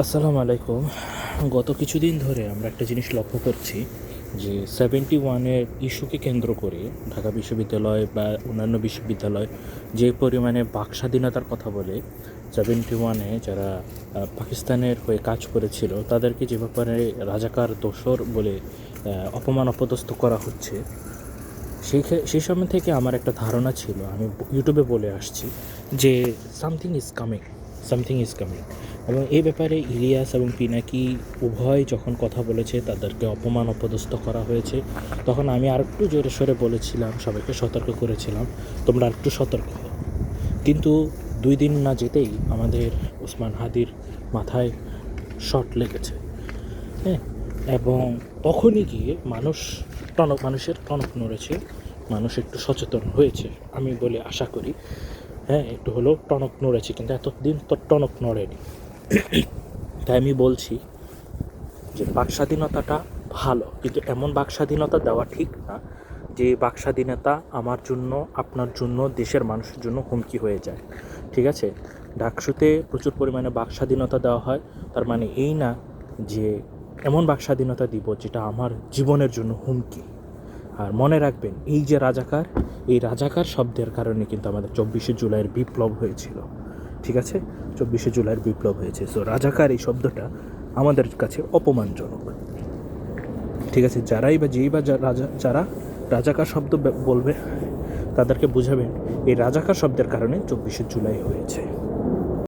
আসসালামু আলাইকুম। গত কিছুদিন ধরে আমরা একটা জিনিস লক্ষ্য করছি যে 71-এর ইস্যুকে কেন্দ্র করে ঢাকা বিশ্ববিদ্যালয় বা অন্যান্য বিশ্ববিদ্যালয় যে পরিমাণে বাক স্বাধীনতার কথা বলে, 71-এ যারা পাকিস্তানের হয়ে কাজ করেছিল তাদেরকে যে ব্যাপারে রাজাকার দোসর বলে অপমান অপদস্থ করা হচ্ছে, সেই সময় থেকে আমার একটা ধারণা ছিল, আমি ইউটিউবে বলে আসছি যে সামথিং ইজ কামিং। এবং এই ব্যাপারে ইলিয়াস এবং পিনাকি উভয় যখন কথা বলেছে, তাদেরকে অপমান অপদস্থ করা হয়েছে, তখন আমি আর একটু জোরে সোরে বলেছিলাম, সবাইকে সতর্ক করেছিলাম, তোমরা আরেকটু সতর্ক হও। কিন্তু 2 দিন না যেতেই আমাদের ওসমান হাদির মাথায় শট লেগেছে, হ্যাঁ। এবং তখনই গিয়ে মানুষের টনক নড়েছে, মানুষ একটু সচেতন হয়েছে আমি বলে আশা করি। হ্যাঁ, একটু হলেও টনক নড়েছে, কিন্তু এতদিন তো টনক নড়েনি। তাই আমি বলছি যে বাক স্বাধীনতাটা ভালো, কিন্তু এমন বাক স্বাধীনতা দেওয়া ঠিক না যে বাক স্বাধীনতা আমার জন্য, আপনার জন্য, দেশের মানুষের জন্য হুমকি হয়ে যায়। ঠিক আছে, ডাকসুতে প্রচুর পরিমাণে বাক স্বাধীনতা দেওয়া হয়, তার মানে এই না যে এমন বাক স্বাধীনতা দিব যেটা আমার জীবনের জন্য হুমকি। আর মনে রাখবেন, এই যে রাজাকার, এই রাজাকার শব্দের কারণে কিন্তু আমাদের 24শে জুলাইয়ের বিপ্লব হয়েছিল। ঠিক আছে, 24শে জুলাইয়ের বিপ্লব হয়েছে। সো রাজাকার এই শব্দটা আমাদের কাছে অপমানজনক। ঠিক আছে, যারা রাজাকার শব্দ বলবে, তাদেরকে বুঝাবেন এই রাজাকার শব্দের কারণে 24শে জুলাই হয়েছে।